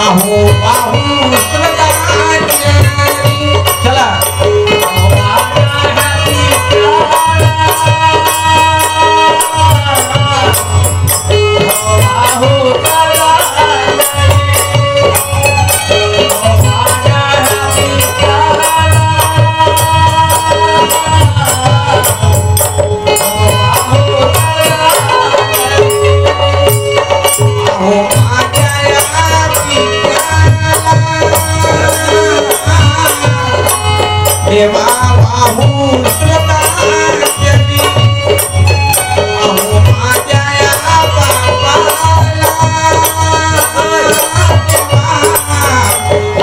आहो बाहू चला देवा बाहू श्रद्धांजलि अहो माझ्या या बाबाला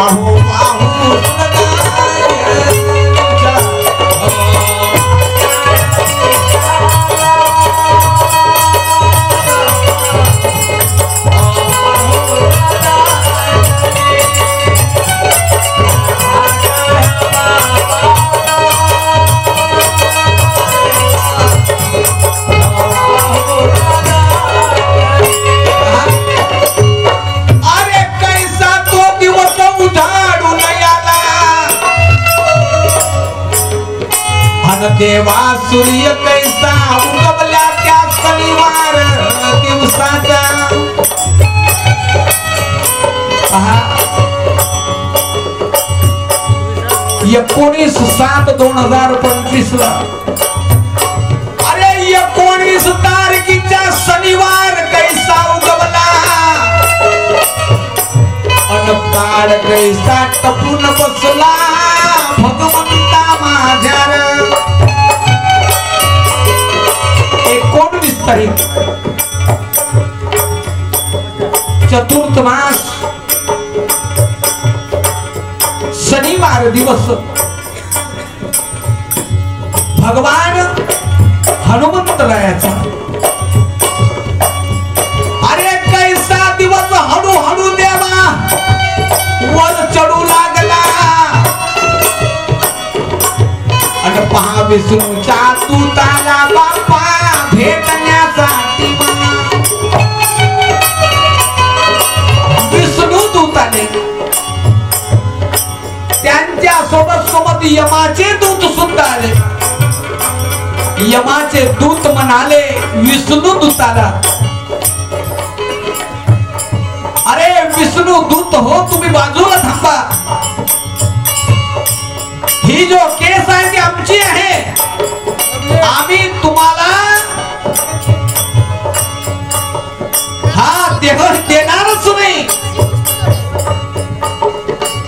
अहो बाहू श्रद्धांजलि देवा सूर्य कैसा उगवला त्या शनिवार दिवसाचा 19/7/2025 ला अरे 19 तारखेच्या शनिवार कैसा उगवला अनकाळ कैसा टपून बसला भगवंता माझ्या 19 तारीख चतुर्थ मास शनिवार दिवस भगवान हनुमंतरायाचा अरे कैसा दिवस हळूहळू देवा वर चढू लागला आणि पहा विष्णूच्या दूताला बाप्पा भेटण्यासाठी विष्णू दूताने त्यांच्या सोबत यमाचे दूत सुद्धा आले यमाचे दूत म्हणाले विष्णू दूताला अरे विष्णू दूत हो तुम्ही बाजूला थांबा ही जो केस आहे ती आमची आहे आम्ही तुम्हाला हा देणारच नाही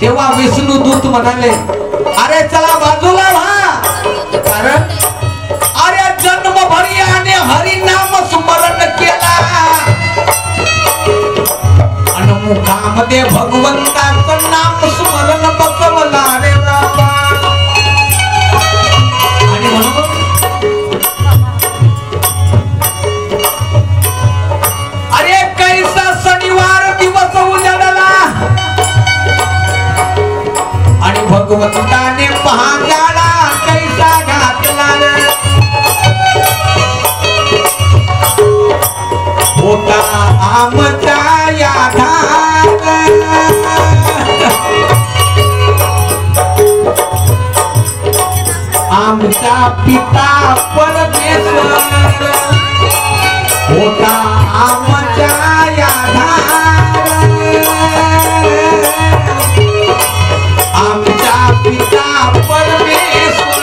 तेव्हा विष्णू दूत म्हणाले अरे चला बाजूला व्हा कारण अरे जन्मभरी आणि हरिनाम स्मरण केला आणि मुखामध्ये भगवंताचं नाम स्मरण बसवला रे बाबा आणि म्हणून अरे कैसा शनिवार दिवस उजाडला आणि भगवंताने पहाडाला कैसा घातला होता आमचा याधार आमचा पिता परमेश्वर होता आमचा याधार आमचा पिता परमेश्वर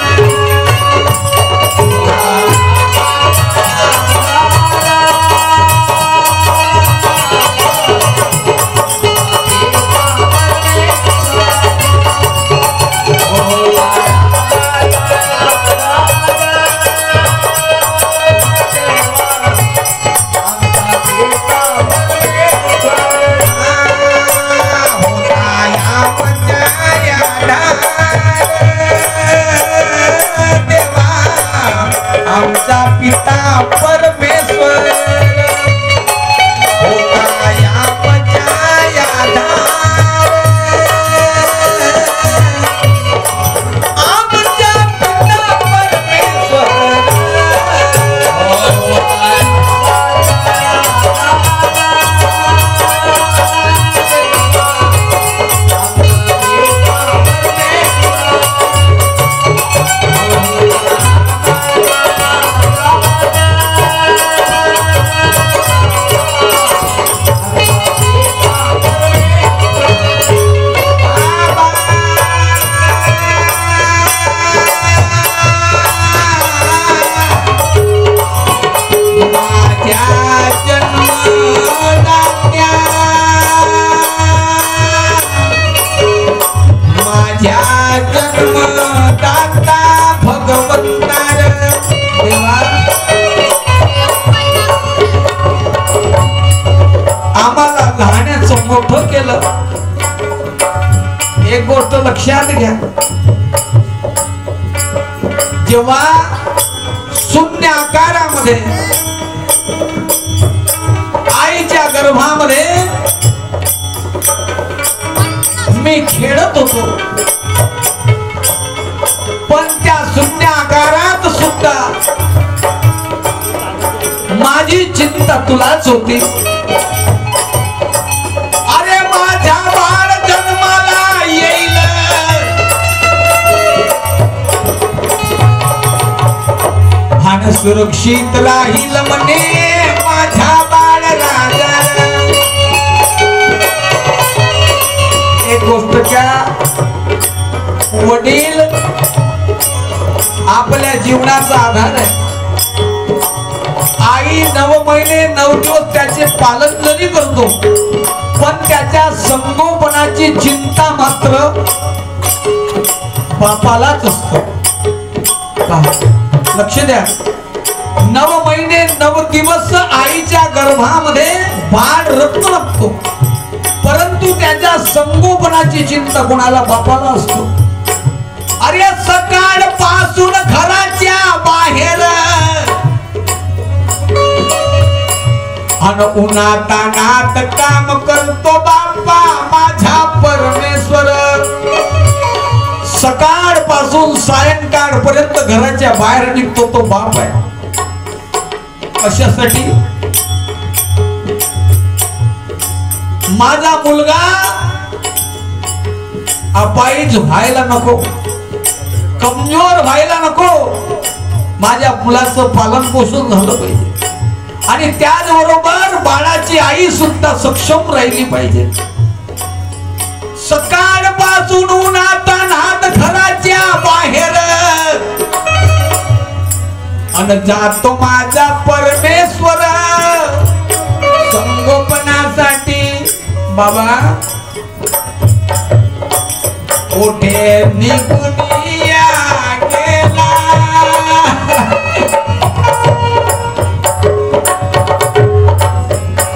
लक्षात घ्या, जेव्हा शून्य आकारामध्ये आईच्या गर्भामध्ये मी खेळत होतो, पण त्या शून्य आकारात सुद्धा माझी चिंता तुलाच होती. अरे माझ्या बाळ जन्माला येईल, आणि सुरक्षित राहील म्हणे माझ्या बाळ राजा. एक गोष्ट क्या, वडील आपल्या जीवनाचा आधार आहे. आई 9 महिने 9 दिवस त्याचे पालन जरी करतो, पण त्याच्या संगोपनाची चिंता मात्र बापालाच असतो. लक्ष द्या, 9 महिने 9 दिवस आईच्या गर्भामध्ये बाळ रक्त लागतो, परंतु त्याच्या संगोपनाची चिंता कोणाला? बापाला असतो. अरे सकाळ पासून घराच्या बाहेर अन उन्हातानात काम करतो बाप्पा माझा परमेश्वर. सकाळ पासून सायंकाळ पर्यंत घराच्या बाहेर निघतो तो बाप आहे. कशासाठी? माझा मुलगा अपाहिज व्हायला नको, कमजोर व्हायला नको, माझ्या मुलाचं पालन पोषण झालं पाहिजे, आणि त्याचबरोबर बाळाची आई सुद्धा सक्षम राहिली पाहिजे. सकाळ पासून उन्हातान्हात घराच्या बाहेर अन जातो माझा परमेश्वर संगोपनासाठी. बाबा कुठे निघून गेला,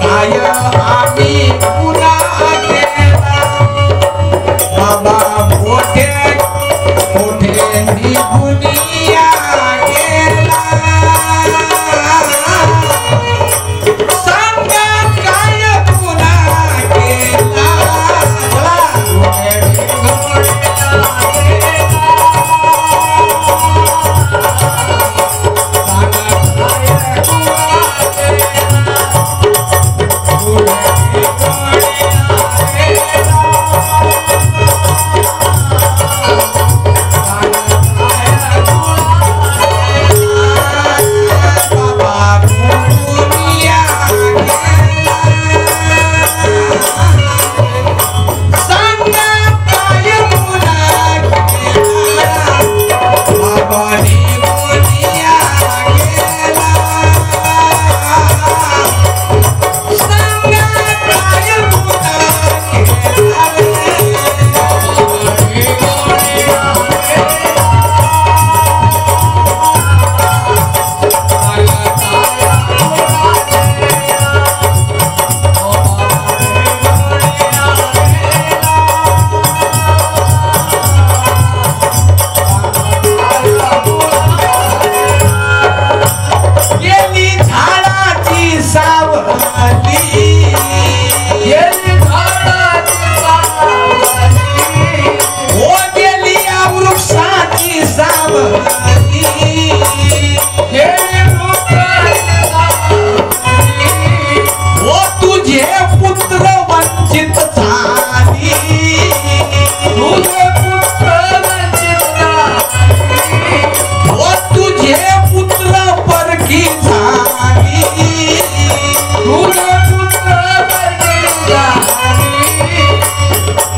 काय आम्ही पुन्हा केला. बाबा कुठे कुठे निघून गेला, सांगा काय पुन्हा केला.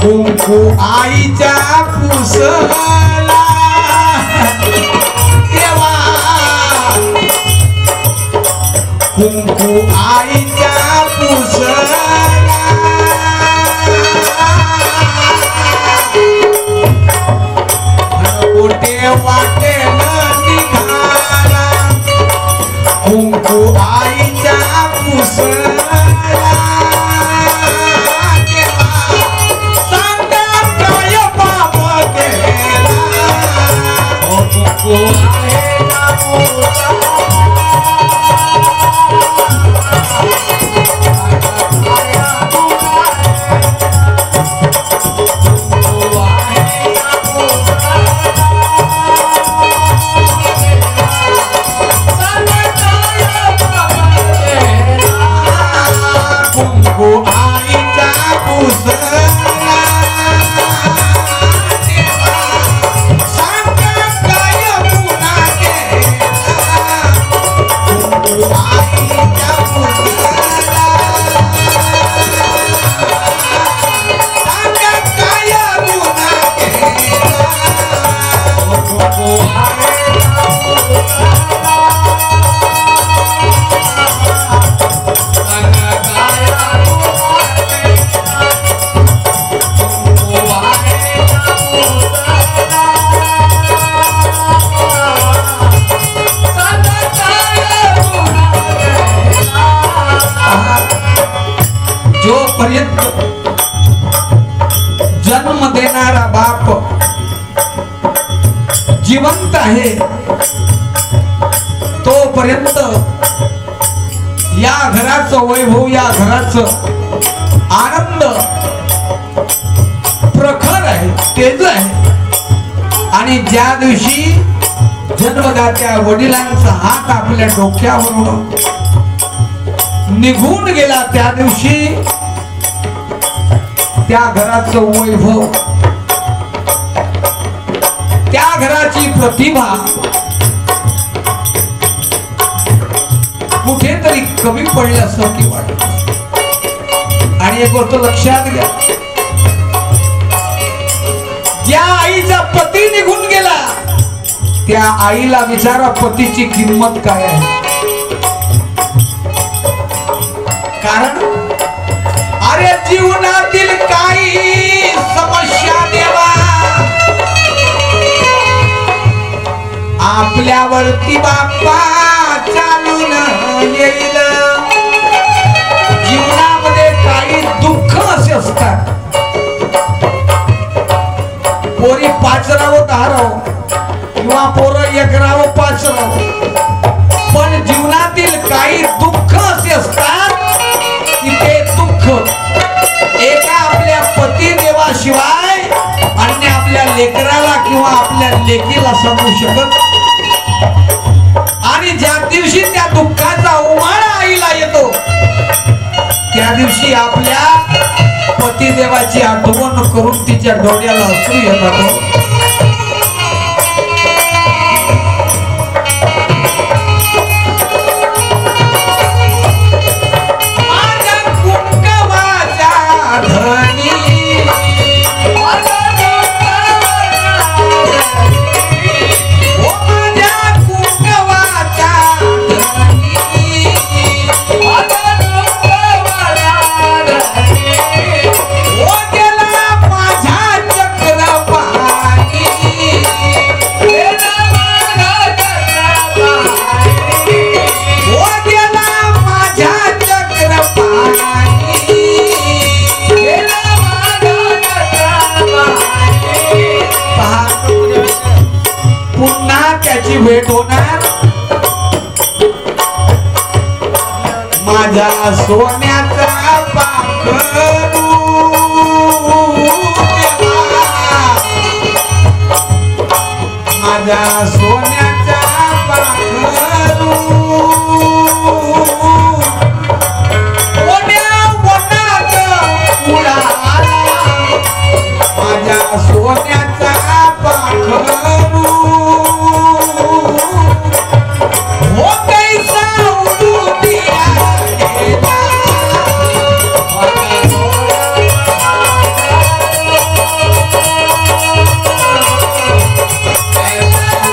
कुंकू आईच्या कुसला देवा, कुंकू आईच्या कुसला कुठे वाटे निघाला. कुंकू आईच्या कुसला कुंकू आईचा पुसला सांग काय पुन्हा केला कुंकू आईचा पुसला सांग काय पुन्हा केला कुंकू आईचा जोपर्यंत जन्म देणारा बाप जिवंत आहे तोपर्यंत या घराचं वैभव या घराचं आनंद प्रखर आहे तेज आहे आणि ज्या दिवशी जन्मदात्या वडिलांचा हात आपल्या डोक्यावरून निघून गेला त्या दिवशी त्या घराचं वैभव त्या घराची प्रतिभा कुठेतरी कमी पडल्यासारखी वाटत आणि एक गोष्ट लक्षात घ्या ज्या आईचा पती निघून गेला त्या आईला विचारा पतीची किंमत काय आहे कारण अरे जीवनातील काही समस्या देवा आपल्यावरती बाप्पा चालून येईल जीवनामध्ये काही दुःख असे असतात पोरी 5 राहावं 10 राहावं किंवा पोरं 1 राहावं 5 राहावं पण जीवनातील काही दुःख असे असतात की ते दुःख एका आपल्या पती देवाशिवाय अन्य आपल्या लेकराला किंवा आपल्या लेकीला सांगू शकत आणि ज्या दिवशी त्या दुःखाचा उमाळा आईला येतो त्या दिवशी आपल्या पतिदेवाची आठवण करून तिच्या डोळ्याला अश्रू येतात भेट होणार माझ्या सोन्याचा पाखरू माझ्या सोन्याचा पाखरू ओल्या वनात उडाला माझ्या सोन्याचा पाखरू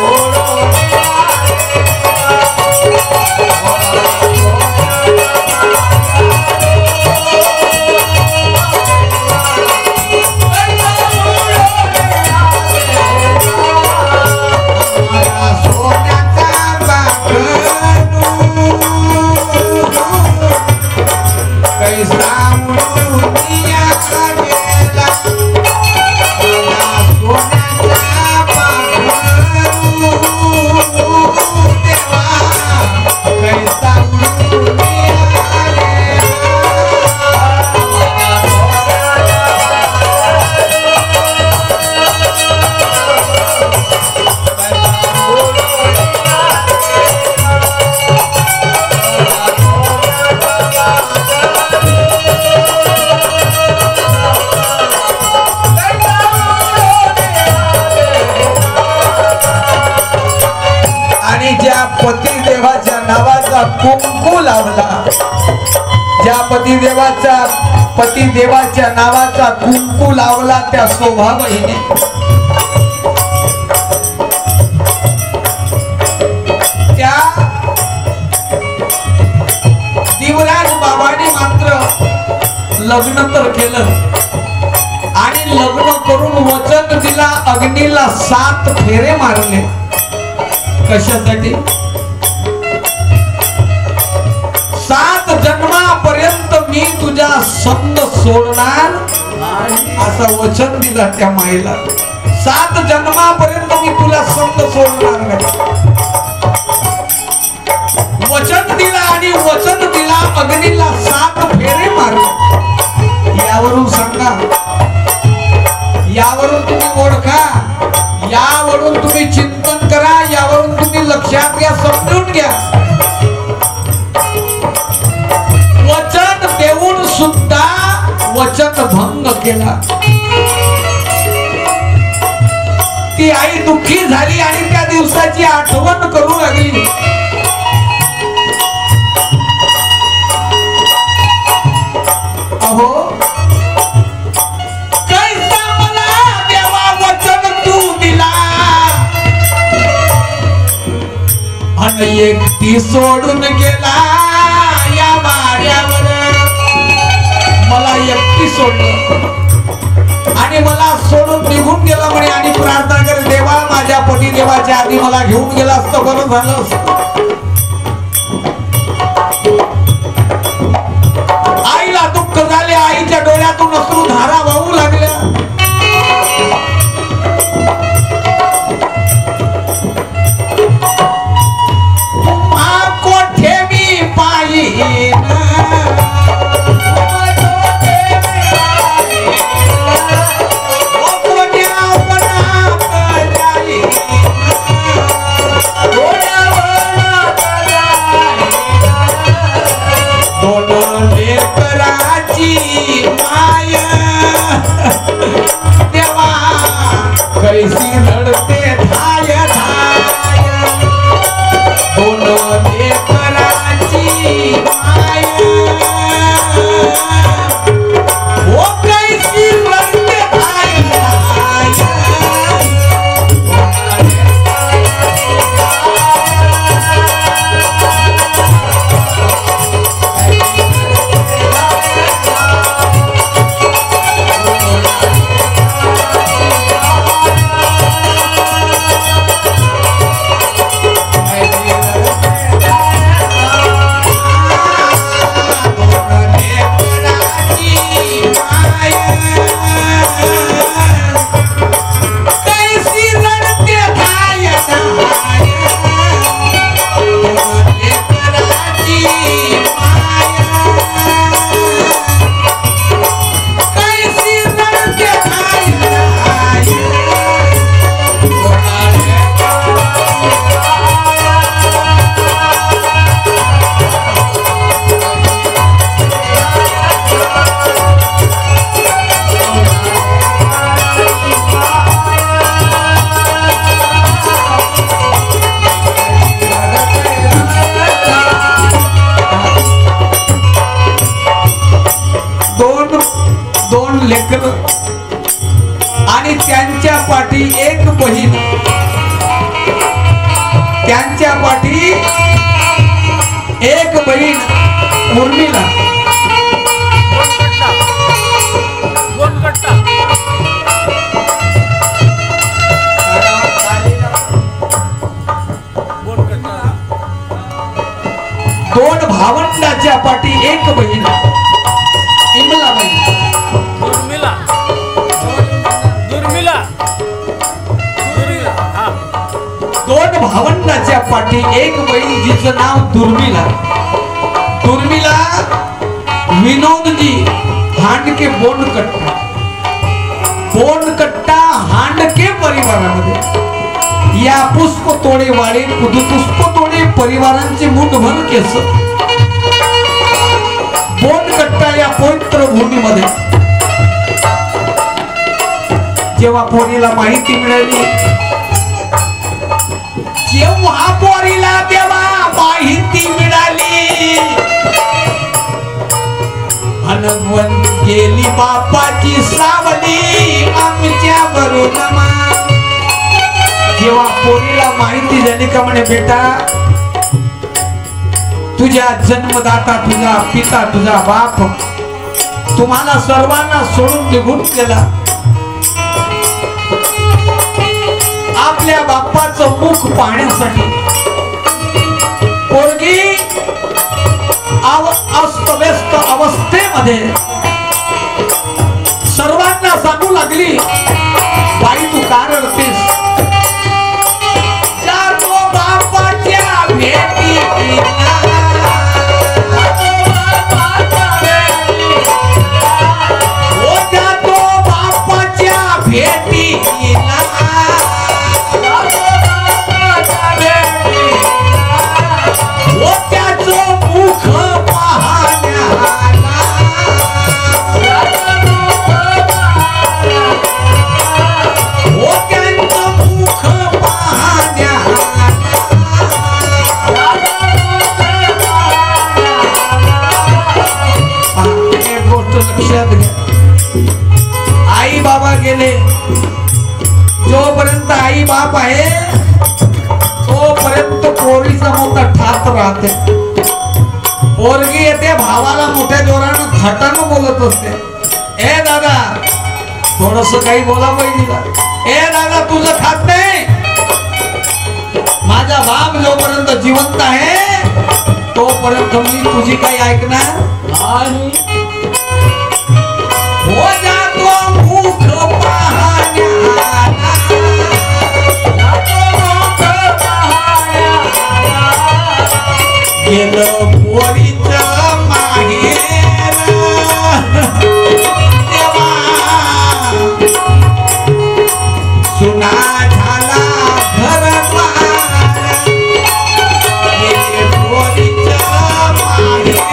Oh लावला. ज्या पतिदेवाच्या नावाचा कुंकू लावला त्या शोभाबाईने त्या देवराज बाबाने मात्र लग्न तर केलं आणि लग्न करून वचन दिला. अग्नीला 7 फेरे मारले. कशासाठी? 7 जन्मापर्यंत मी तुझा संग सोडणार असं वचन दिला त्या माईला. 7 जन्मापर्यंत मी तुला संग सोडणार नाही वचन दिला. आणि वचन दिला अग्नीला 7 फेरे मारले. यावरून सांगा, यावरून तुम्ही ओळखा, यावरून तुम्ही चिंतन करा, यावरून तुम्ही लक्षात घ्या, समजून घ्या. वचन देऊन सुद्धा वचन भंग केला. ती आई दुःखी झाली आणि त्या दिवसाची आठवण करू लागली. अहो कैसा मला देवा वचन तू दिला आणि एकटी सोडून गेला या वाड्यावर. मला एकटी सोडलं आणि मला सोडून निघून गेला म्हणे. आणि प्रार्थना कर, देवा माझ्या पतिदेवाच्या आधी मला घेऊन गेला असतं बरं झालं असतं. आईला दुःख झाले. आईच्या डोळ्यातून अश्रू धारा वाहू लागल्या. कोठे मी पाहिन कैसी लढते धाय धाय दोन लेकराची माय. ओ कैसी लढते धाय धाय लेकर आणि त्यांच्या पाठी एक बहीण. त्यांच्या पाठी एक बहीण उर्मिला. दोन भावंडाच्या पाठी एक बहीण इमलाबाई. दोन भावंडाच्या पाठी एक बहीण जिचं नाव दुर्मिला. दुर्मिला विनोदजी हांडके बोंडकट्टा. बोंडकट्टा हांडके परिवारामध्ये या पुष्प तोडेवाडे पुष्प तोडे परिवारांचे मुठभर केस. बोंडकट्टा या पवित्र भूमीमध्ये जेव्हा पोरीला माहिती मिळाली, जेव्हा पोरीला देवा माहिती मिळाली अनगवंत गेली बापाची सावली आमच्या बरोबर जेव्हा पोरीला माहिती झाली का म्हणे बेटा तुझ्या जन्मदाता तुझा पिता तुझा बाप तुम्हाला सर्वांना सोडून निघून गेला आपल्या बापाचं मुख पाहण्यासाठी पोरगी अस्तव्यस्त अवस्थेमध्ये सर्वांना सांगू लागली बाई तू का रडतेस जातो बापाच्या भेटीला आई बाबा गेले जोपर्यंत आई बाप आहे तोपर्यंत पोरीचा मोठा ठात राहते पोरगी येते भावाला मोठ्या जोरानं थाटानं बोलत असते ए दादा थोडस काही बोला बहिणीला ए दादा तुझं खात नाही माझा बाप जोपर्यंत जिवंत आहे तोपर्यंत मी तुझी काही ऐकणार आणि हो जातो मुख पाहण्याला गेलं पोरीचं माहेर देवा सुना झाला घरद्वार गेले पोरीचं माहेर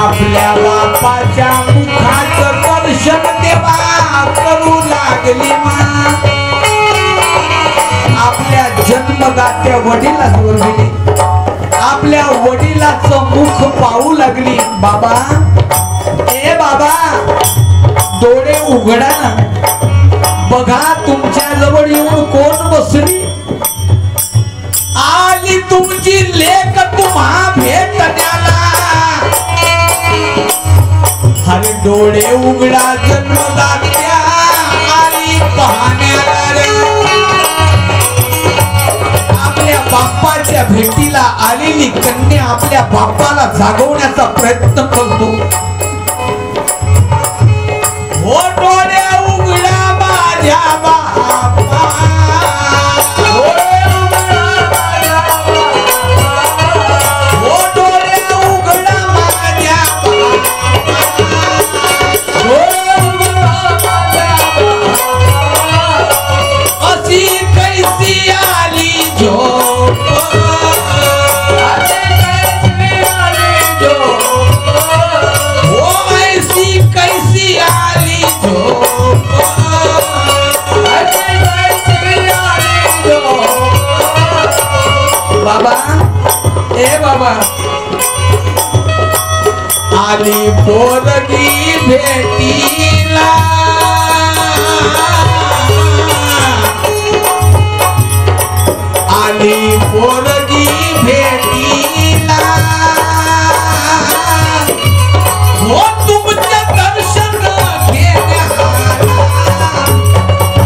आपल्या बापाच्या मुखाचं दर्शन देवा करू लागली आपल्या जन्मदात्या वडिलांवर गेली आपल्या वडिलाचं मुख पाहू लागली बाबा ए बाबा डोळे उघडा ना बघा तुमच्या जवळ येऊन कोण बसली आली तुमची लेक तुम्हा भेटण्याला हरे डोळे उघडा जन्मदात्या आली पाहण्याला रे आपल्या बाप्पाच्या भेटीला आलेली कन्या आपल्या बाप्पाला जागवण्याचा प्रयत्न करतो हो डोळे उघडा माझ्या बाप्पा हो बाबा ए बाबा आली पोरगी भेटीला आली पोरगी भेटीला हो तुमच्या दर्शन घेण्याला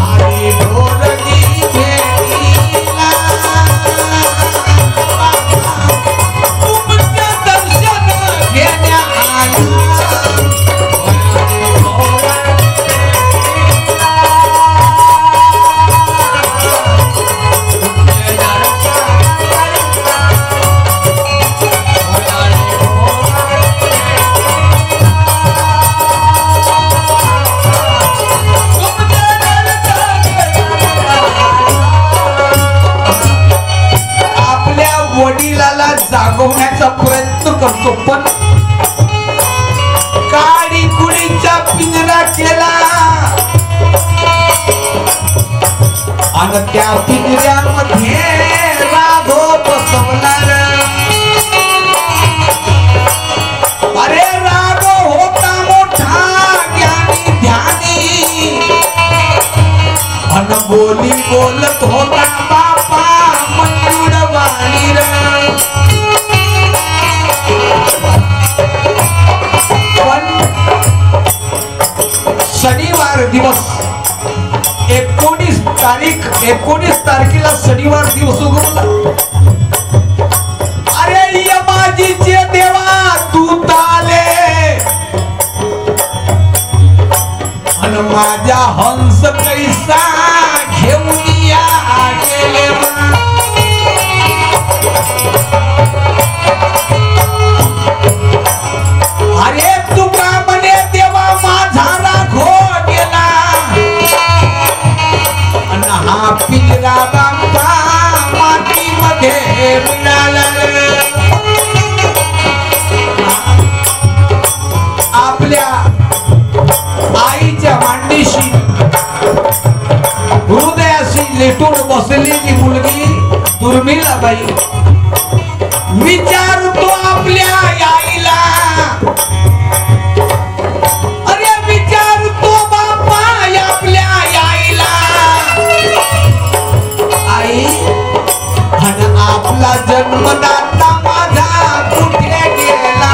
आली पोरगी भेटीला तुमच्या दर्शन घेण्याला वडिलाला जागवण्याचा प्रयत्न करतो पण काडी कुडीचा पिंजरा केला आणि त्या पिंजऱ्यामध्ये राघव बसवला अरे राघव होता मोठा ज्ञानी ध्यानी आणि बोली बोलत होता बापा मंजुळवाणी शनिवार दिवस 19 तारखेला शनिवार दिवस उगवला अरे यमाजीचे देवा तू ताले आणि माझ्या हंस कैसा घेऊन या गेले अरे तुका म्हणे देवा माझा राघो गेला आणि हा पिंजरा बांधा मातीमध्ये मिळाला आपल्या आईच्या मांडीशी हृदयाशी लेटून बसलेली मुलगी दुर्मिळाबाई विचारतो आपल्या आईला अरे विचारतो बापा आपल्या आईला आई आणि आपला जन्मदाता माझा कुठे गेला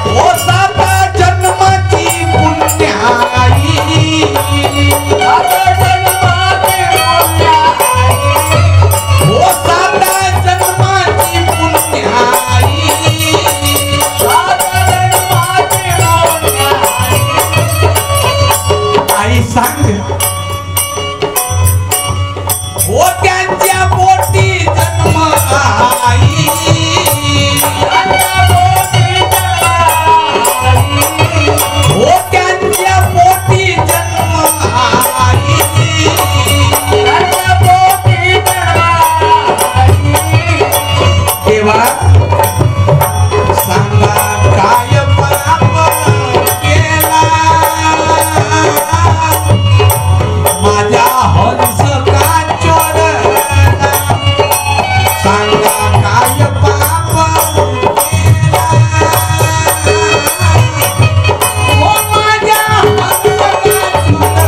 ओ साता जन्माची पुण्याई ओ साता जन्माची पुण्याई आई सांग हो त्यांच्या पोटी जन्म आई हो त्यांच्या पोटी जन्म आई देवा सांगा काय पाप केला माझ्या हंस का चोरला सांगा काय पाप केला हो माझ्या हंस का चोरला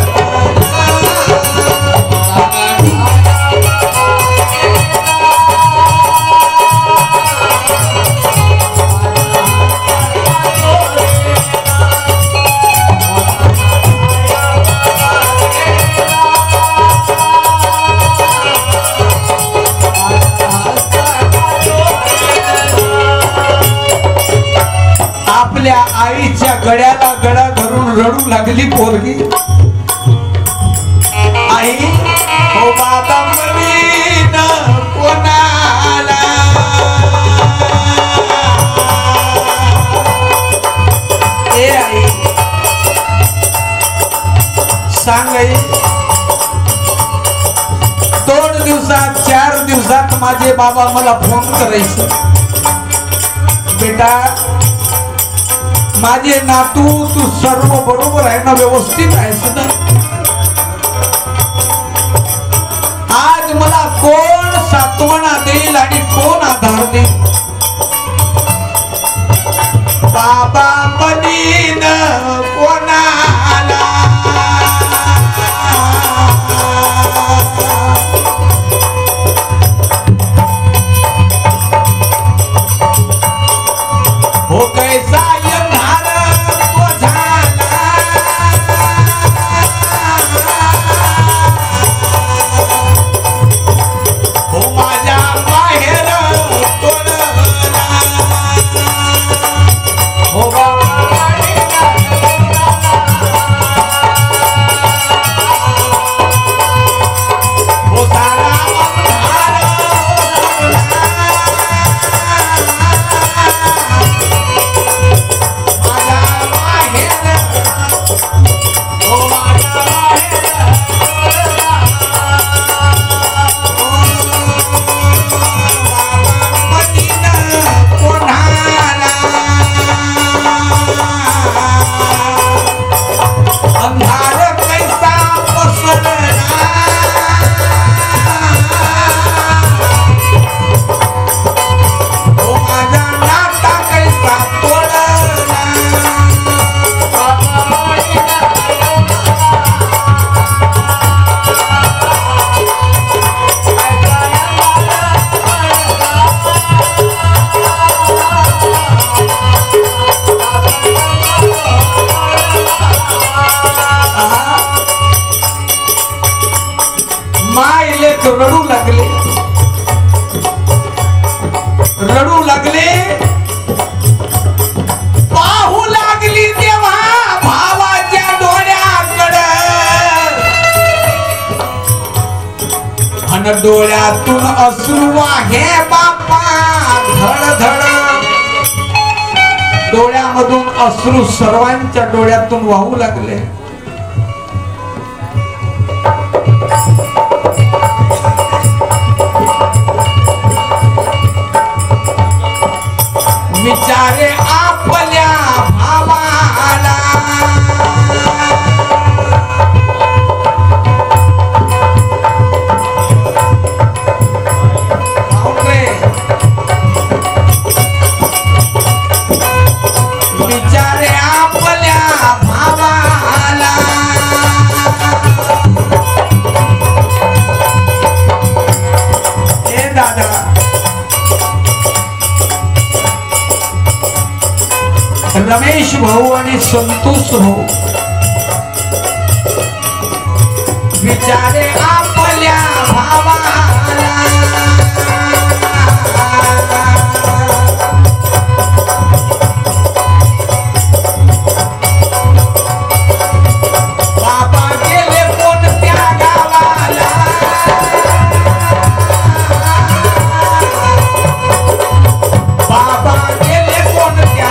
आपल्या आईच्या गळ्याला गळा धरून रडू लागली पोरगी आई हो बाबा म्हणीन कोणाला ए आई सांग आई 2 दिवसात 4 दिवसात माझे बाबा मला फोन करायचे बेटा माझे नातू तू सर्व बरोबर आहे ना व्यवस्थित आहेस ना आज मला कोण सात्वना देईल आणि कोण आधार देईल? बाबा बनीन कोणाला हो कैसा यंधार तो झाला हो माझ्या बाहेर तोडला हो हो सारा अंधार रडू लागले पाहू लागली तेव्हा भावाच्या डोळ्याकडे अन डोळ्यातून अश्रू आहे बापा धडधड डोळ्यामधून अश्रू सर्वांच्या डोळ्यातून वाहू लागले विचारे आपल्या भावाला विचारे आपल्या भावाला हे दादा रमेश भाऊ आणि संतोष भाऊ विचारे आपल्या भावाला बाबा गेले कोणत्या गावाला बाबा गेले कोणत्या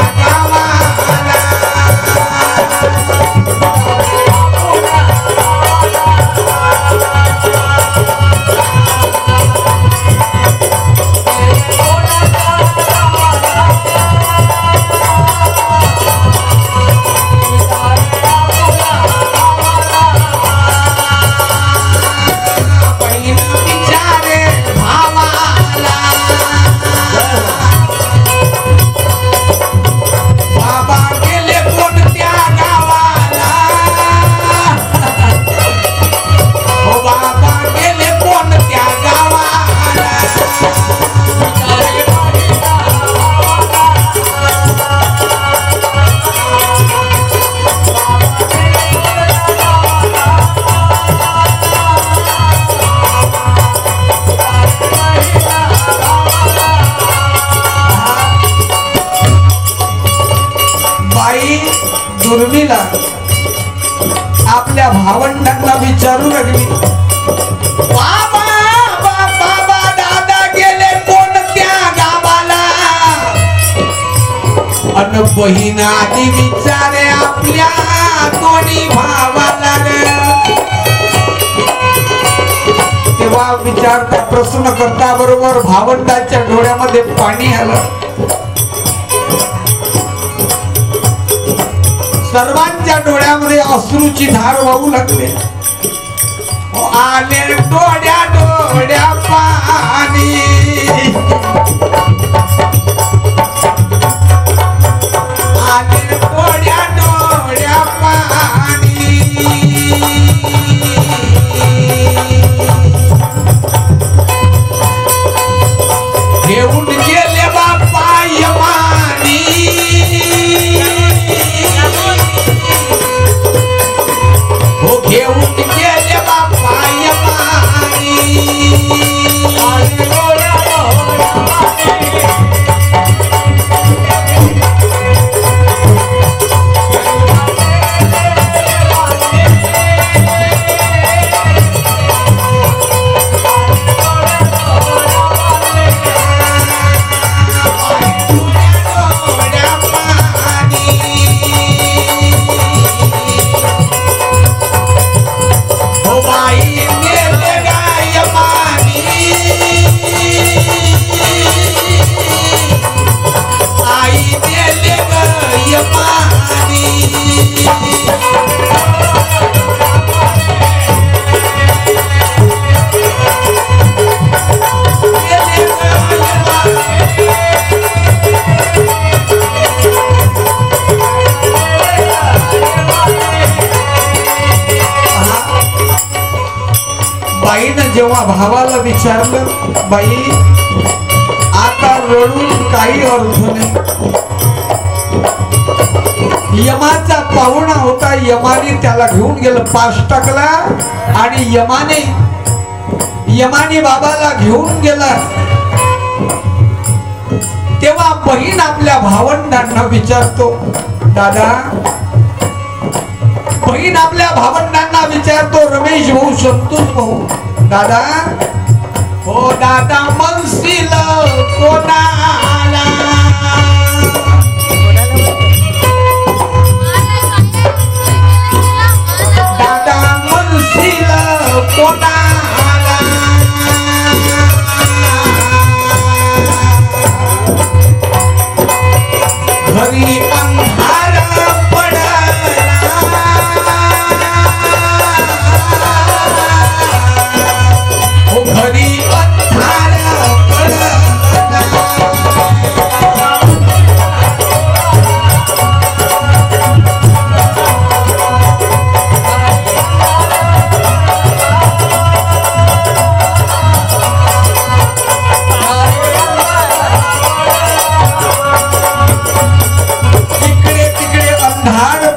दुर्मिला आपल्या भावंडांना विचारू लागली बाबा बाबा दादा गेले कोणत्या गावाला अन बहीण आधी विचारे आपल्या दोन्ही भावाला तेव्हा विचारता प्रश्न करता बरोबर भावंडाच्या डोळ्यामध्ये पाणी आलं सर्वांच्या डोळ्यामध्ये अश्रूची धार वाहू लागले आले डोळ्या डोळ्या भावाला विचारलं, बाई आता रडून काही अर्थ नाही. यमाचा पाहुणा होता, यमाने त्याला घेऊन गेलं, पाश टाकला आणि यमाने बाबाला घेऊन गेला. तेव्हा बहीण आपल्या भावंडांना विचारतो, दादा, बहीण आपल्या भावंडांना विचारतो, रमेश भाऊ, संतोष भाऊ, दादा, हो दादा म्हणशील कोणाला, दादा म्हणशील कोणाला, घरी अंधार पडला, हो घरी अंधार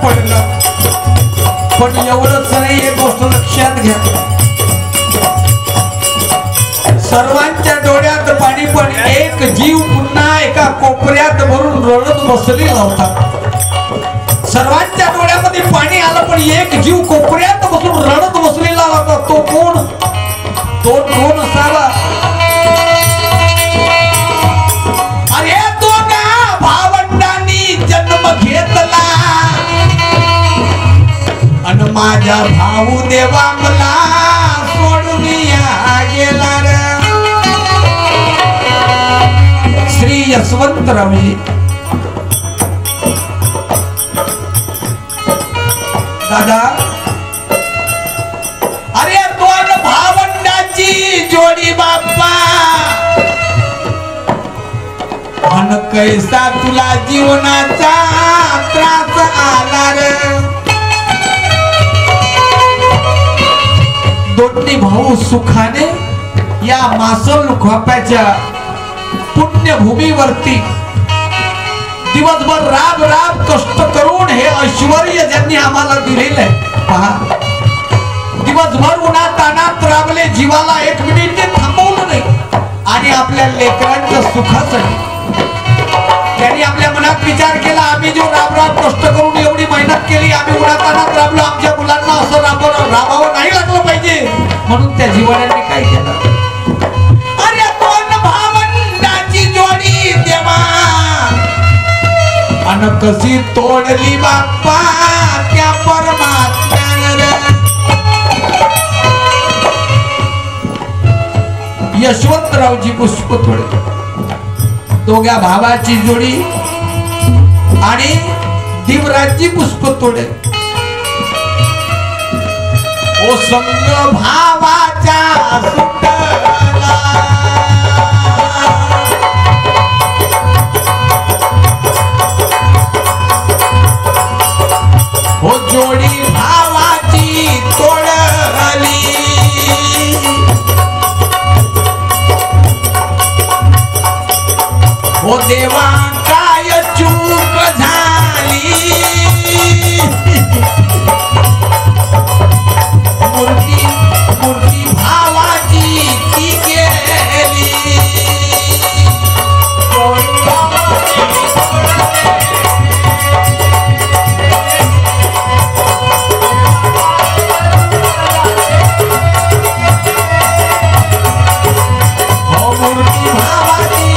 पडला. पण एवढंच नाही, एक गोष्ट लक्षात घ्या, सर्वांच्या डोळ्यात पाणी, पण एक जीव पुन्हा एका कोपऱ्यात भरून रडत बसली होता. सर्वांच्या डोळ्यामध्ये पाणी आलं, पण एक जीव कोपऱ्यात बसून रडत बसलेला होता. तो कोण? तो कोण असावा? अरे दोघा भावंडांनी जन्म घेतला आणि माझ्या भाऊ देवा मला सोडून गेला रे. श्री यशवंतरावजी, दादा, अरे दोन भावंडाची जोडी बाप्पा, अन कैसा तुला जीवनाचा त्रास आला रे. दोन्ही भाऊ सुखाने या मासल खोप्याच्या पुण्यभूमीवरती दिवसभर राब राब कष्ट करून हे ऐश्वर्य ज्यांनी आम्हाला दिलेलं आहे पहा, दिवसभर उन्हात तानात राबले, जीवाला एक मिनिट थांबवलं नाही. आणि आपल्या लेकरांच्या सुखासाठी त्यांनी आपल्या मनात विचार केला, आम्ही जो राब राब कष्ट करून एवढी मेहनत केली, आम्ही उन्हात तानात राबलो, आमच्या मुलांना असं राबावं नाही लागलं पाहिजे, म्हणून त्या जीवाने काय केलं. अरे दोन भावंडाची जोडी देवा, अन कशी तोडली बाप्पा त्या परमात्म्याने. यशवंतरावजी पुष्पथोडे, दोघ्या भावाची जोडी आणि दिवराजी पुष्पथोडे, ओ संग भावाच्या सुटला, हो जोडी भावाची तोडली, हो देवा काय चूक झाली, मूर्ती मूर्ती भावाची ती गेली, हो मूर्ती भावाची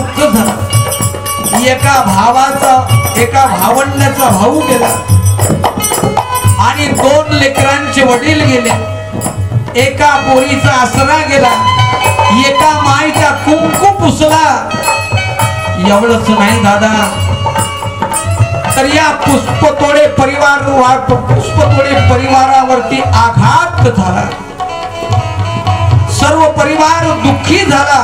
दुःख झालं. एका भावंडाचा भाऊ गेला आणि 2 लेकरांचे वडील गेले. एका पोरीचा आसरा गेला, एका माईचा कुंकू पुसला. एवढंच नाही दादा, तर या पुष्पतोडे परिवारावरती आघात झाला. सर्व परिवार दुःखी झाला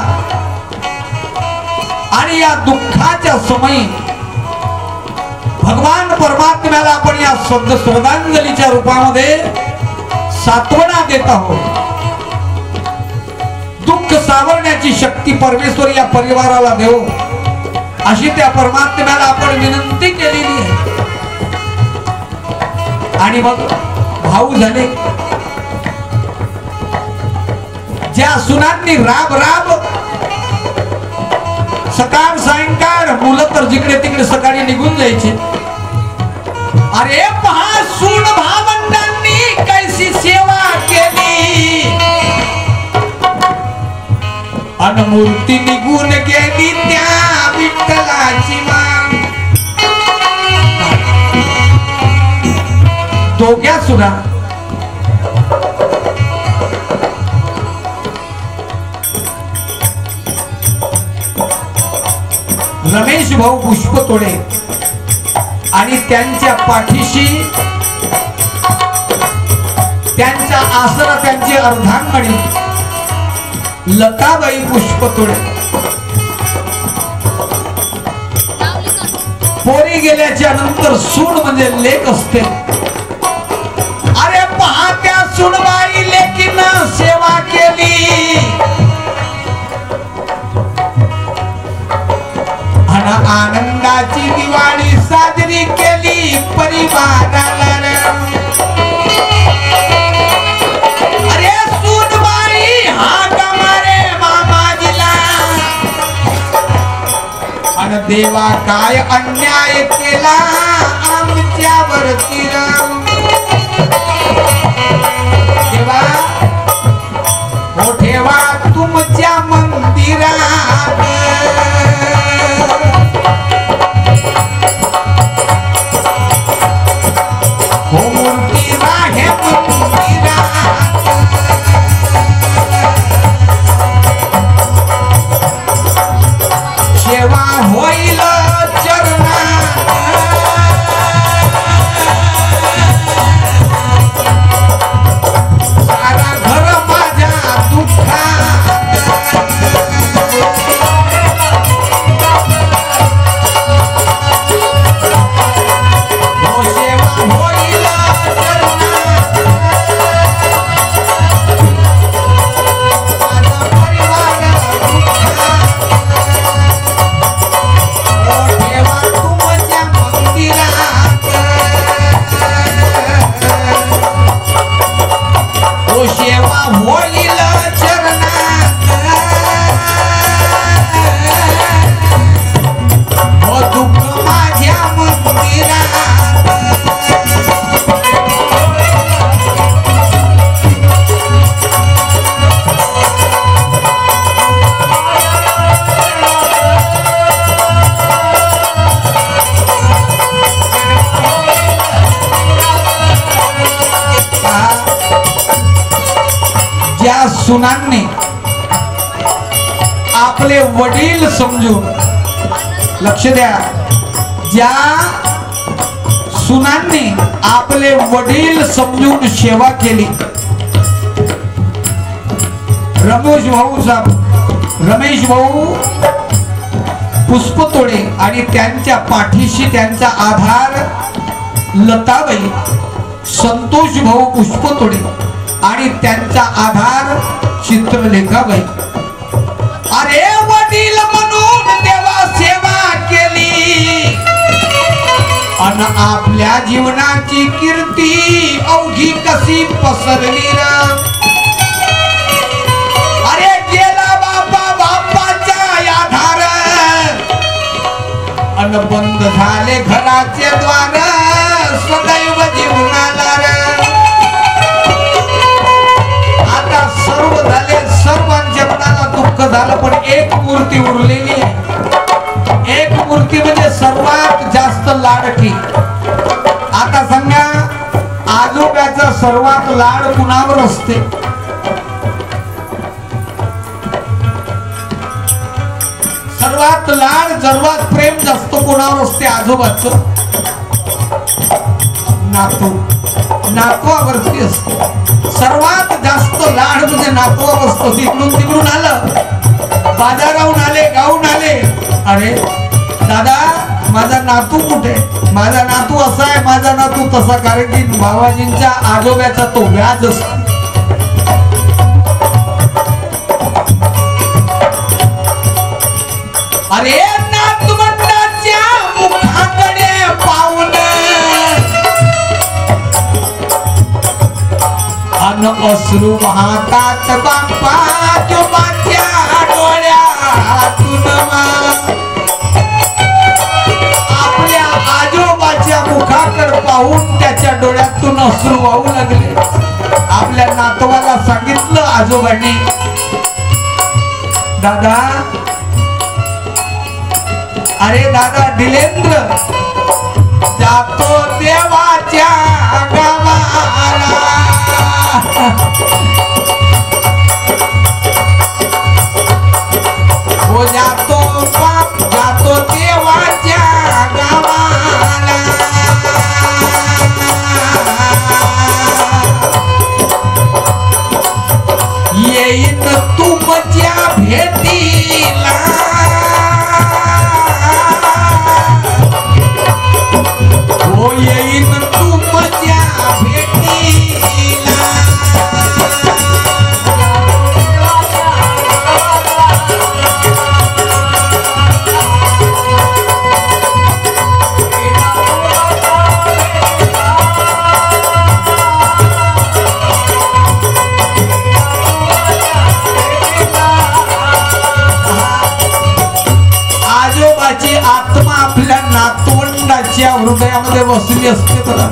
आणि या दुःखाच्या समयी भगवान परमात्म्याला आपण या श्रद्धांजलीच्या रूपामध्ये सात्वना देत आहोत. दुःख सावरण्याची शक्ती परमेश्वर या परिवाराला देव, अशी त्या परमात्म्याला आपण विनंती केलेली आहे. आणि मग भाऊ झाले. ज्या सुनांनी राब सकाळ सायंकाळ, मुलं तर जिकडे तिकडे सकाळी निघून जायचे. अरे पहा सून भावंडांनी कैसी सेवा केली, अनमूर्ती निघून गेली त्या विठ्ठलाची मान. दोघ्या सुना रमेश भाऊ पुष्पतोडे आणि त्यांच्या पाठीशी त्यांचा आसरा, त्यांची अर्धांगणी लताबाई पुष्पतोडे. पोरी गेल्याच्या नंतर सून म्हणजे लेक असते. अरे पहा त्या सूनबाई लेकीनं सेवा केली. आनंदाची दिवाळी साजरी केली परिवाराला. अरे सूनबाई हा कमारे मामाजीला, अन देवा काय अन्याय केला आमच्यावरती. देवा हो ठेवा तुमच्या मंदिरात, सुनांनी आपले वडील समजून, लक्ष द्या, ज्या सुनांनी आपले वडील समजून सेवा केली. रमेश भाऊ पुष्पतोडे आणि त्यांच्या पाठीशी त्यांचा आधार लताबाई, संतोष भाऊ पुष्पतोडे आणि त्यांचा आधार चित्रलेखाबाई. अरे वडील म्हणून देवा सेवा केली अन आपल्या जीवनाची कीर्ती अवघी कशी पसरली ना. अरे गेला बापा बापाच्या आधार अन बंद झाले घराचे द्वार सदैव जीवनाला. सर्व झाले, सर्वांच्या मनाला दुःख झालं पण एक मूर्ती उरलेली आहे. एक मूर्ती म्हणजे सर्वात जास्त लाडकी. आता सांगा आजोबाचा सर्वात लाड कुणावर असते? सर्वात लाड सर्वात प्रेम जास्त कोणावर असते? आजोबाचं नातवावरती असते. सर्वात जास्त लाड म्हणजे नातवावर असतो. तिकडून आलं, बाजाराहून आले, गावून आले, अरे दादा माझा नातू कुठे? माझा नातू असा आहे, माझा नातू तसा. कारण की बाबाजींच्या आजोबाचा तो व्याज असतो. अरे नातवंडाच्या मुखाकडे पाहून अन अश्रू वाहतात बाप्पा आजोबाच्या डोळ्यातून. आपल्या आजोबाच्या मुखाकडे पाहून त्याच्या डोळ्यातून अश्रू वाहू लागले. आपल्या नातवाला सांगितलं आजोबांनी, दादा, अरे दादा दिलेंद्र जातो देवाच्या गावाला. हो जातो देवाच्या गावाला. येईन तुमच्या भेटीला. हो येईन तुमच्या भेटीला. आजोबाची आत्मा आपल्या नातवंडाच्या हृदयामध्ये बसली असते. बघा,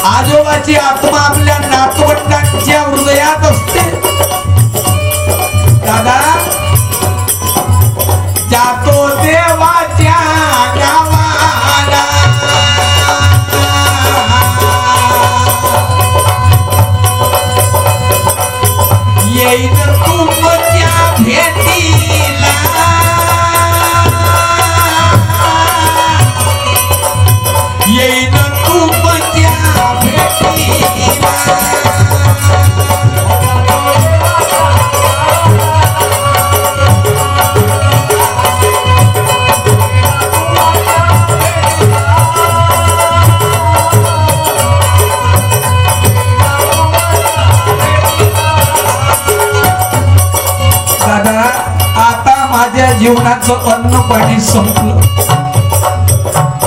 आजोबाची आत्मा आपल्या नातवंडाच्या हृदयात असते. दादा जातो देवाच्या गावाला. येईन तुमच्या भेटीला. येईन तुमच्या भेटीला. दादा आता माझ्या जीवनाचं अन्न पाणी संपलं.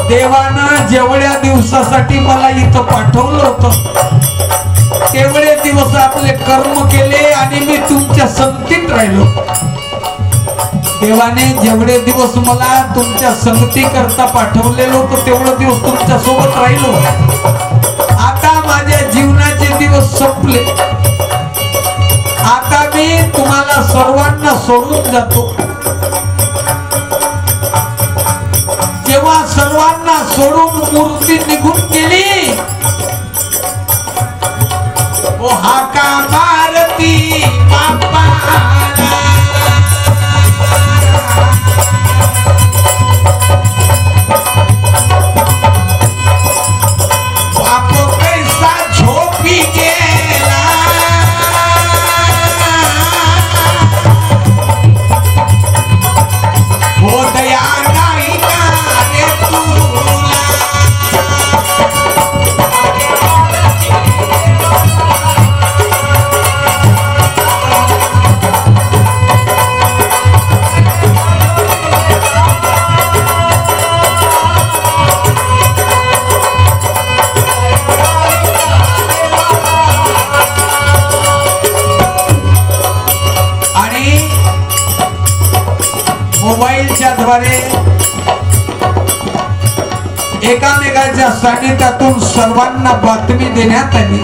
देवानं जेवढ्या दिवसासाठी मला इथं पाठवलं होतं तेवढे दिवस आपले कर्म केले आणि मी तुमच्या संगतीत राहिलो. देवाने जेवढे दिवस मला तुमच्या संगती करता पाठवलेलं होतं तेवढे दिवस तुमच्या सोबत राहिलो. आता माझ्या जीवनाचे दिवस संपले. आता मी तुम्हाला सर्वांना सोडून जातो. जेव्हा सर्वांना सोडून मूर्ती निघून गेली, ओ हाका मारती बाप्पाला. बाप कैसा झोपी गेला. हो दया नाही का रे तुला. आणि मोबाईलच्या द्वारे एकामेकाच्या सानिध्यातून सर्वांना बातमी देण्यात आली.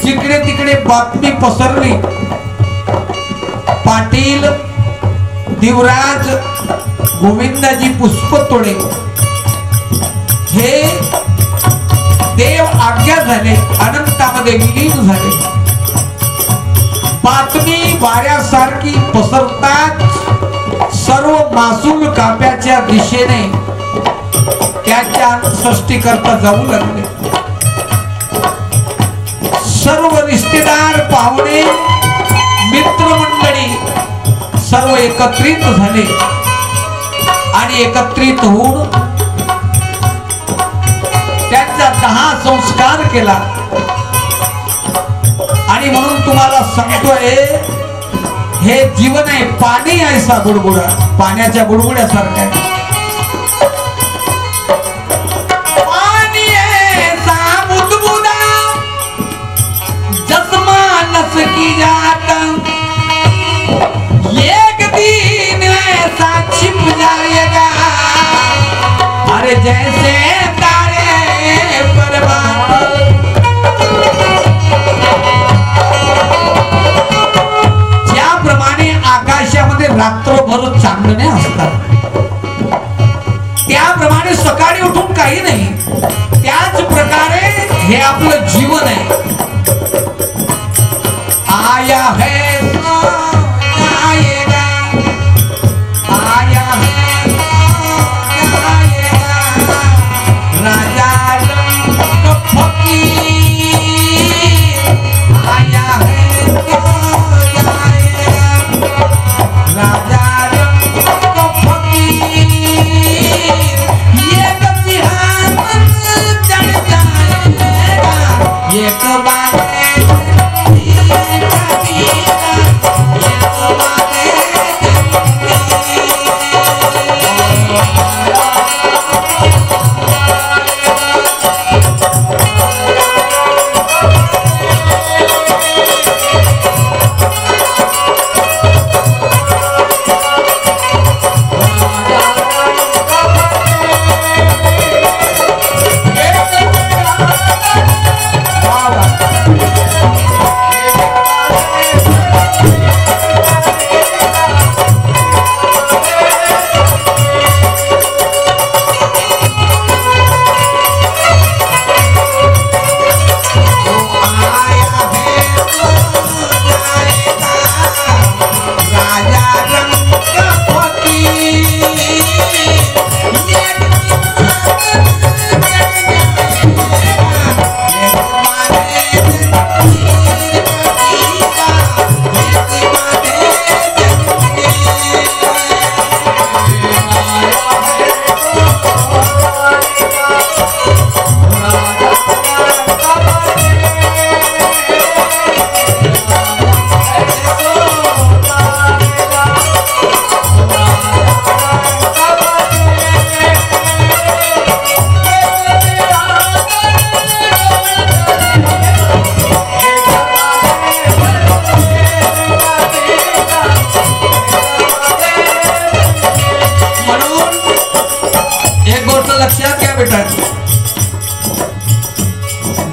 जिकडे तिकडे बातमी पसरली, पाटील दिवराज गोविंदाजी पुष्पतोडे हे देव आज्ञा झाले, अनंतामध्ये विलीन झाले. बातमी वाऱ्यासारखी पसरतात सर्व मासूल काप्याच्या दिशेने त्याच्या सृष्टीकरता जाऊ लागले. सर्व रिश्तेदार, पाहुणे, मित्रमंडळी सर्व एकत्रित झाले आणि एकत्रित होऊन त्यांचा 10 संस्कार केला. आणि म्हणून तुम्हाला सांगतोय, हे जीवन आहे, पाणी ऐसा बुडबुडा, पाण्याच्या बुडबुड्यासारखं आहे. पाणी ऐसा बुडबुडा जसमानस की जात, एक दिन ऐसा छिप जाएगा, अरे जैसे तारे परवान. ज्याप्रमाणे आकाशामध्ये रात्रभर चांदणे असतात, त्याप्रमाणे सकाळी उठून काही नाही, त्याच प्रकारे हे आपलं जीवन आहे. आया है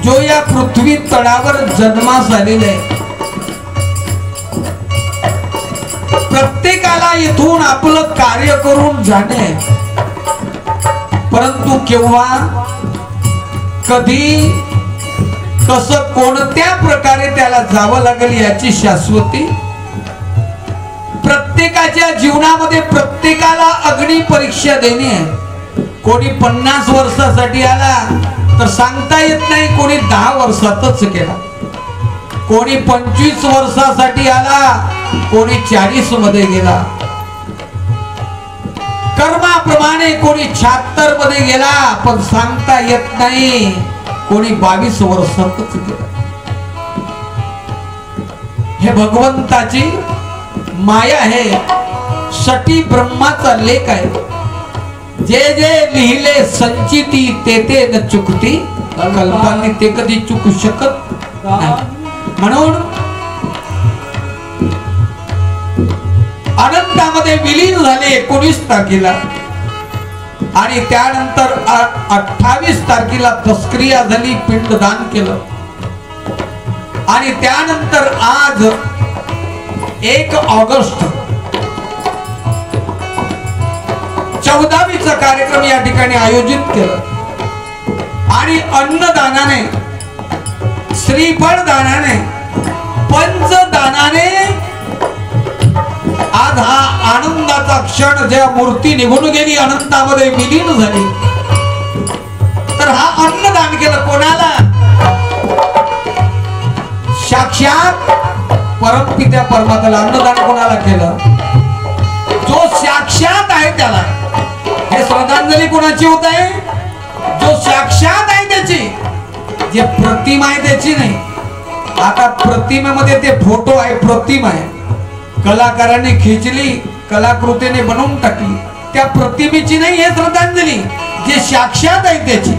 जो या पृथ्वी तळावर जन्मास आलेले, प्रत्येकाला इथून आपलं कार्य करून जाणे, परंतु केव्हा कधी कसं कोणत्या प्रकारे त्याला जावं लागेल याची शाश्वती प्रत्येकाच्या जीवनामध्ये प्रत्येकाला अग्नी परीक्षा देणे. कोणी 50 वर्षासाठी आला तर सांगता येत नाही, कोणी 10 वर्षातच केला, कोणी 25 वर्षासाठी आला, कोणी 40 मध्ये गेला, कर्माप्रमाणे कोणी 76 मध्ये गेला, पण सांगता येत नाही, कोणी 22 वर्षातच गेला. हे भगवंताची माया आहे, सटी ब्रह्माचा लेख आहे. जे जे लिहिले संचिती ते ते न चुकती, कल्पांनी ते कधी चुकू शकत नाही. म्हणून अनंतामध्ये विलीन झाले 19 तारखेला आणि त्यानंतर 28 तारखेला तस्क्रिया झाली, पिंडदान केलं आणि त्यानंतर आज 1 ऑगस्ट 14वीचा कार्यक्रम या ठिकाणी आयोजित केला आणि अन्नदानाने, श्रीफळ दानाने, पंचदानाने आज हा आनंदाचा क्षण, ज्या मूर्ती निघून गेली अनंतामध्ये विलीन झाली, तर हा अन्नदान केलं कोणाला? साक्षात परमपित्या परमात्म्याला अन्नदान कोणाला केलं? जो साक्षात आहे त्याला. हे श्रद्धांजली कोणाची होत आहे? जो साक्षात आहे त्याची. जे प्रतिमा आहे त्याची नाही. आता प्रतिमेमध्ये ते फोटो आहे, प्रतिमा आहे, कलाकाराने खिचली, कलाकृतीने बनवून टाकली, त्या प्रतिमेची नाही हे श्रद्धांजली. जे साक्षात आहे त्याची,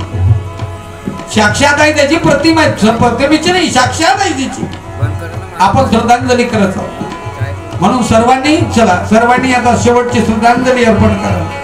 साक्षात आहे त्याची प्रतिमा आहे, प्रतिमेची नाही, साक्षात आहे त्याची. आपण श्रद्धांजली करत आहोत. म्हणून सर्वांनी, चला सर्वांनी आता शेवटची श्रद्धांजली अर्पण करा.